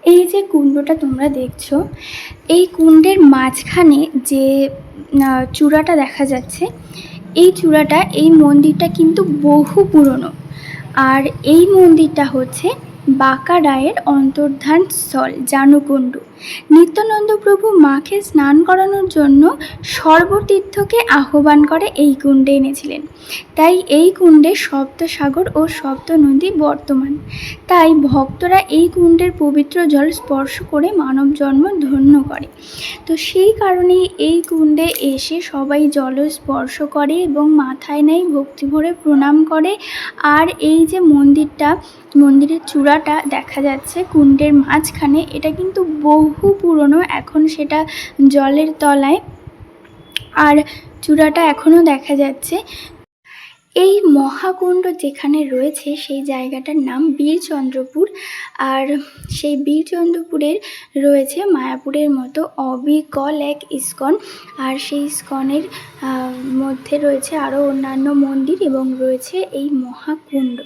এই যে কুণ্ডটা তোমরা দেখছো, এই কুণ্ডের মাঝখানে যে চূড়াটা দেখা যাচ্ছে, এই চূড়াটা, এই মন্দিরটা কিন্তু বহু পুরনো। আর এই মন্দিরটা হচ্ছে বাঁকা রায়ের অন্তর্ধান স্থল জানুকুণ্ড। নিত্যানন্দ প্রভু মাকে স্নান করানোর জন্য সর্বতীর্থকে আহ্বান করে এই কুণ্ডে এনেছিলেন। তাই এই কুণ্ডে সপ্তসাগর ও সপ্ত নদী বর্তমান। তাই ভক্তরা এই কুণ্ডের পবিত্র জল স্পর্শ করে মানব জন্ম ধন্য করে। তো সেই কারণেই এই কুণ্ডে এসে সবাই জল স্পর্শ করে এবং মাথায় নেয়, ভক্তি ভরে প্রণাম করে। আর এই যে মন্দিরের চূড়াটা দেখা যাচ্ছে কুণ্ডের মাঝখানে, এটা কিন্তু বহু পুরনো, এখন সেটা জলের তলায়, আর চূড়াটা এখনও দেখা যাচ্ছে। এই মহাকুণ্ড যেখানে রয়েছে সেই জায়গাটার নাম বীরচন্দ্রপুর। আর সেই বীরচন্দ্রপুরের রয়েছে মায়াপুরের মতো অবিকল এক ইস্কন। আর সেই ইস্কনের মধ্যে রয়েছে আরও অন্যান্য মন্দির এবং রয়েছে এই মহাকুণ্ড।